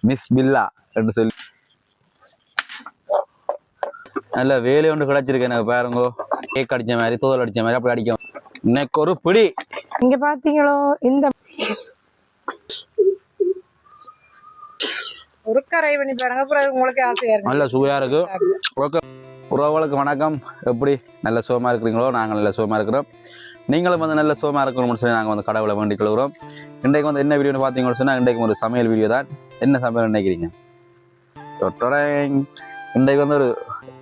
Miss பில்லா என்று சொல்லி நல்ல வேலை ஒன்று கிடைச்சிருக்கு எனக்கு பாருங்கோ. கேக் அடிச்ச மாதிரி தோல் அடிச்ச மாதிரி அப்படி அடிக்கும். இன்னைக்கு ஒரு பிடி இங்க பாத்தீங்களோ இந்த ஒரு கரை பண்ணி பாருங்க. அப்புறம் உங்களுக்கு ஆசையா இருக்கு. நல்ல சுவையா இருக்கு. உறவுகளுக்கு வணக்கம். எப்படி நல்ல சுகமா இருக்கிறீங்களோ? நாங்கள் நல்ல சுகமா இருக்கிறோம். நீங்களும் வந்து நல்ல சுகமா இருக்கணும்னு சொல்லி நாங்கள் வந்து கடவுளை வேண்டிக் கொள்கிறோம். இன்றைக்கு வந்து என்ன வீடியோன்னு பார்த்தீங்கன்னு சொன்னால் இன்றைக்கு ஒரு சமையல் வீடியோ தான். என்ன சமையல் நினைக்கிறீங்க? இன்றைக்கு வந்து ஒரு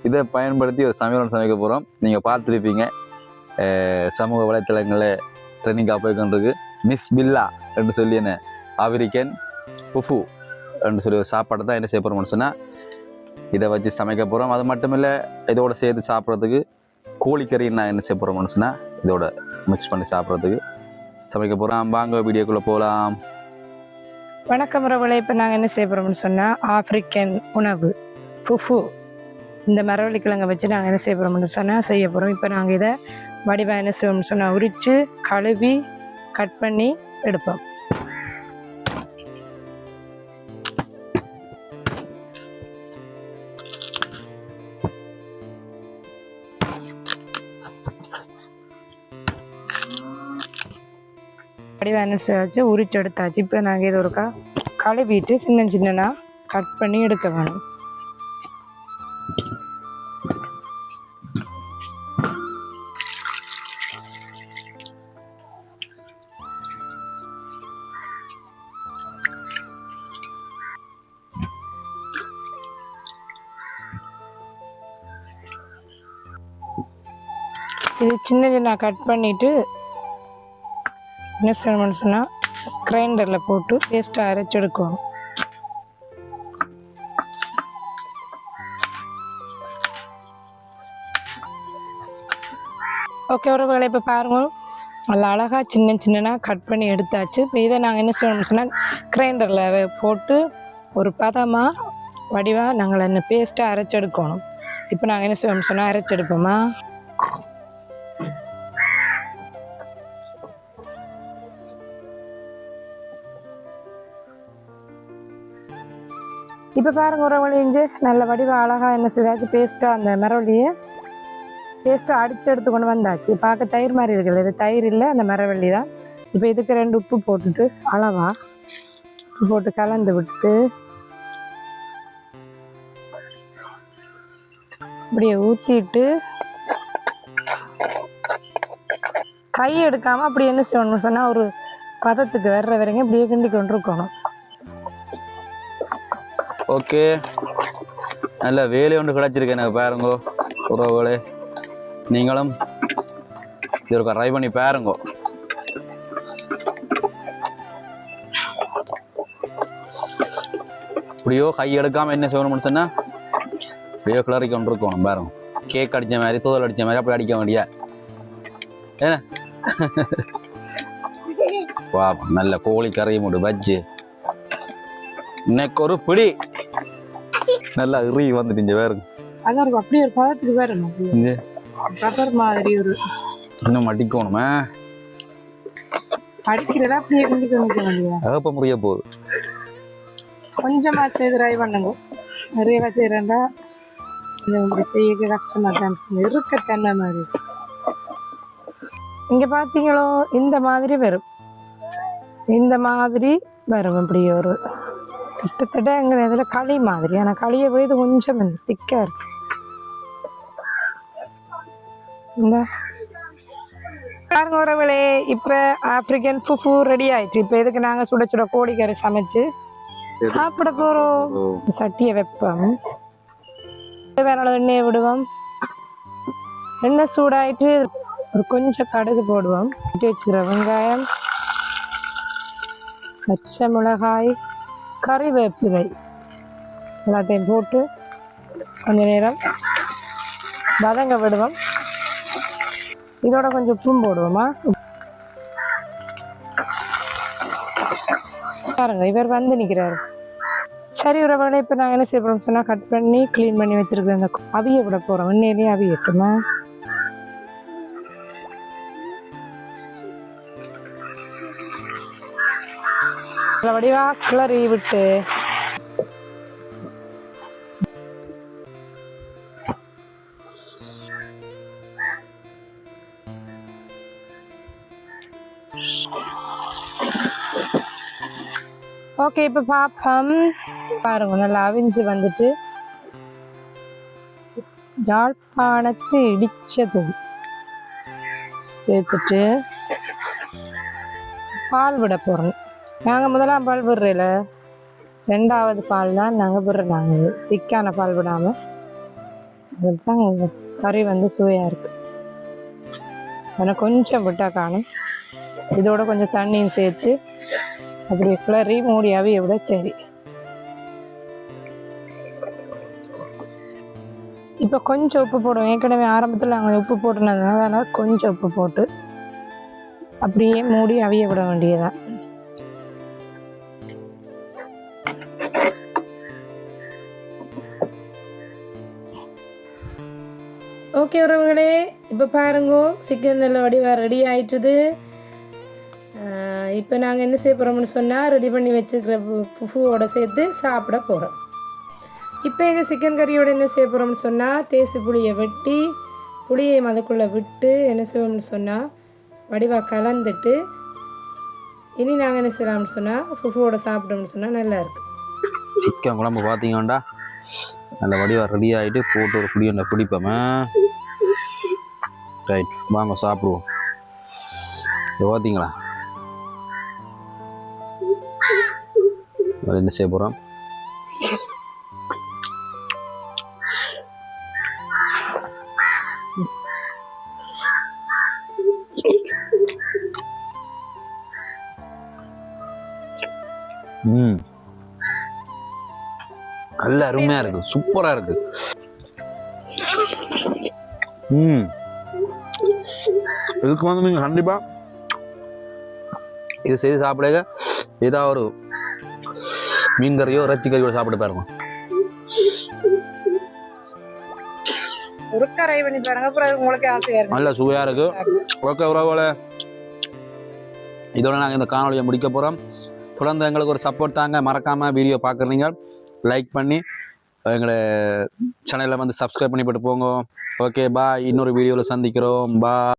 இதை பயன்படுத்தி ஒரு சமையல் சமைக்க போகிறோம். நீங்கள் பார்த்துருப்பீங்க சமூக வலைத்தளங்களில் ட்ரெண்டிங்காக போய்கொண்டிருக்கு. மிஸ் பில்லா என்று சொல்லி என்ன ஆப்பிரிக்கன் புஃபு என்று சொல்லி ஒரு சாப்பாடு தான் என்ன செய்ய போகிறோம்னு சொன்னால் இதை வச்சு சமைக்க போகிறோம். அது மட்டும் இல்லை, இதோட சேர்த்து சாப்பிட்றதுக்கு கோழிக்கறி நான் என்ன செய்ய போகிறோம்னு சொன்னால் இதோட மிக்ஸ் பண்ணி சாப்பிட்றதுக்கு சமைக்க போகிறோம். வாங்க வீடியோக்குள்ளே போகலாம். வணக்கம் உறவுகளே. இப்போ நாங்கள் என்ன செய்ய போகிறோம்னு சொன்னால் ஆப்பிரிக்கன் உணவு புஃபு இந்த மரவள்ளி கிழங்கை வச்சு நாங்கள் என்ன செய்ய போகிறோம்னு சொன்னால் செய்ய போகிறோம். இப்போ நாங்கள் இதை வடிவாக என்ன செய்வோம்னு சொன்னால் உரித்து கழுவி கட் பண்ணி எடுப்போம். வடிவாக என்ன செய்யாச்சு உரிச்சு எடுத்தாச்சு. இப்போ நாங்கள் இது ஒருக்கா கழுவிட்டு சின்ன சின்னனா கட் பண்ணி எடுக்க வேணும். இது சின்ன சின்ன கட் பண்ணிவிட்டு என்ன செய்யணும்னு சொன்னால் கிரைண்டரில் போட்டு பேஸ்ட்டாக அரைச்சி எடுக்கணும். ஓகே உறவுகளை, இப்போ பாருங்க நல்லா அழகாக சின்ன சின்னனா கட் பண்ணி எடுத்தாச்சு. இப்போ இதை நாங்கள் என்ன செய்யணும்னு சொன்னால் கிரைண்டரில் போட்டு ஒரு பதமாக வடிவாக நாங்கள் என்ன பேஸ்ட்டாக அரைச்சி எடுக்கணும். இப்போ நாங்கள் என்ன செய்யணும்னு சொன்னால் அரைச்சி எடுப்போமா. இப்போ பாருங்க உறவுகளே, இஞ்சி நல்ல வடிவாக அழகாக என்ன செய்தாச்சு பேஸ்ட்டாக அந்த மரவள்ளியை பேஸ்ட்டாக அடித்து எடுத்து கொண்டு வந்தாச்சு. பார்க்க தயிர் மாதிரி இருக்குல்ல, இது தயிர் இல்லை, அந்த மரவள்ளி தான். இப்போ இதுக்கு 2 உப்பு போட்டுட்டு அளவாக உப்பு போட்டு கலந்து விட்டு இப்படியே ஊற்றிட்டு கை எடுக்காமல் அப்படி என்ன செய்யணும்னு சொன்னால் ஒரு பதத்துக்கு வர்ற வரைக்கும் இப்படியே கிண்டி கொண்டு இருக்கணும். ஓகே, நல்ல வேலை ஒன்று கிடச்சிருக்கு எனக்கு பாருங்கோ உறவுகளே. நீங்களும் இது ட்ரை பண்ணி பாருங்கோ. இப்படியோ கை எடுக்காமல் என்ன செய்யணும்னு சொன்னால் இப்படியோ கிளறி கொண்டு இருக்கணும் பாருங்க. கேக் அடித்த மாதிரி தோல் அடித்த மாதிரி அப்படி அடிக்க வேண்டிய ஏன்னா வா நல்ல கோழி கறி மூடு பஜ்ஜு இன்னைக்கு ஒரு பிடி நல்லா இறி வந்துட்டு வேறுங்க. அதான் இருக்கும் அப்படியே ஒரு பழத்துக்கு வேறணும் ரப்பர் மாதிரி ஒரு இன்னும் அடிக்கணுமே. அடிக்கிறதா அப்படியே அகப்ப முடிய போகுது. கொஞ்சமா செய்து ட்ரை பண்ணுங்க. நிறைய செய்யறா இந்த செய்ய கஷ்டமா தான் இருக்க தென்னை மாதிரி. இங்க பாத்தீங்களோ இந்த மாதிரி வரும், இந்த மாதிரி வரும். இப்படி ஒரு கிட்டத்தட்ட எங்கள் இதில் களி மாதிரி, ஆனால் களியை போய் இது கொஞ்சம் திக்காக இருக்கு. இந்த பாருங்க உறவுகளே, இப்போ ஆப்பிரிக்கன் புஃபு ரெடி ஆயிடுச்சு. இப்போ இதுக்கு நாங்கள் சுட சுட கோழிக்கறி சமைச்சு சாப்பிட போகிறோம். சட்டியை வைப்போம், வேற எண்ணெயை விடுவோம். எண்ணெய் சூடாயிட்டு ஒரு கொஞ்சம் கடுகு போடுவோம். வச்சுக்கிற வெங்காயம், பச்சை மிளகாய், கறிவேப்பிலை எல்லாத்தையும் போட்டு கொஞ்ச நேரம் வதங்க விடுவோம். இதோட கொஞ்சம் உப்பும் போடுவோமா. பாருங்க இவர் வந்து நிற்கிறாரு. சரி உறவுகளே, இப்போ நாங்கள் என்ன செய்ய போகிறோம் சொன்னால் கட் பண்ணி க்ளீன் பண்ணி வச்சுருக்கோம். அந்த அவிய விட போகிறோம். எண்ணெயிலேயே அவியட்டுமா. வடிவா கிளறி விட்டு ஓகே இப்போ பாப்போம். பாருங்க நல்லா அவிஞ்சு வந்துட்டு யாழ்ப்பாணத்து இடிச்சது சேர்த்துட்டு பால் விட போகிறோம். நாங்கள் முதலாம் பால் விடுறல, ரெண்டாவது பால் தான் நாங்கள் விடுறோம். நாங்கள் திக்கான பால் விடாமல் அதுதான் கறி வந்து சுவையாக இருக்குது. ஆனால் கொஞ்சம் விட்டா காணும். இதோட கொஞ்சம் தண்ணியும் சேர்த்து அப்படி கிளறி மூடியாவே விட சரி. இப்போ கொஞ்சம் உப்பு போடுவோம். ஏற்கனவே ஆரம்பத்தில் நாங்கள் உப்பு போட்டுனதுனால அதனால் கொஞ்சம் உப்பு போட்டு அப்படியே மூடி அவிய விட வேண்டியதான். ஓகே உறவுகளே, இப்போ பாருங்கோ சிக்கன் நல்ல வடிவாக ரெடி ஆயிட்டுது. இப்போ நாங்கள் என்ன செய்ய போகிறோம்னு சொன்னால் ரெடி பண்ணி வச்சுருக்கிற புஃபுவோட சேர்த்து சாப்பிட போகிறோம். இப்போ இந்த சிக்கன் கறியோடு என்ன செய்ய போகிறோம்னு சொன்னால் தேசி புளியை வெட்டி புளியை அதுக்குள்ளே விட்டு என்ன செய்வோம்னு சொன்னால் வடிவாக கலந்துட்டு இனி நாங்கள் என்ன செய்யலாம்னு சொன்னால் புஃபுவோட சாப்பிட்டோம்னு சொன்னால் நல்லாயிருக்கு. சிக்கன் குழம்பு பார்த்தீங்கன்னா நல்ல வடிவாக ரெடி ஆகிட்டு போட்டு ஒரு புளி ஒன்றை பிடிப்போமே. ரைட், வாங்க சாப்பிடுவோம். இது பார்த்தீங்களா என்ன செய்ய போகிறோம். நல்ல அருமையா இருக்கு, சூப்பரா இருக்கு. இதுக்கு வந்து நீங்க கண்டிப்பா இது செய்து சாப்பிடுங்க. ஏதாவது ஒரு மீன் கறியோ இறைச்சி கறியோ சாப்பிட பாருங்க. ஒரு கரை பண்ணி பாருங்க, அப்புறம் உங்களுக்கு ஆசையா இருக்கு. நல்ல சுவையா இருக்கு. ஓகே உறவுகளே, இதோட நாங்கள் இந்த காணொலியை முடிக்க போறோம். தொடர்ந்து எங்களுக்கு ஒரு சப்போர்ட் தாங்க. மறக்காம வீடியோ பார்க்குறீங்க லைக் பண்ணி எங்களை சேனலில் வந்து சப்ஸ்கிரைப் பண்ணி போட்டு போங்க. ஓகே பாய், இன்னொரு வீடியோவில் சந்திக்கிறோம். பாய்.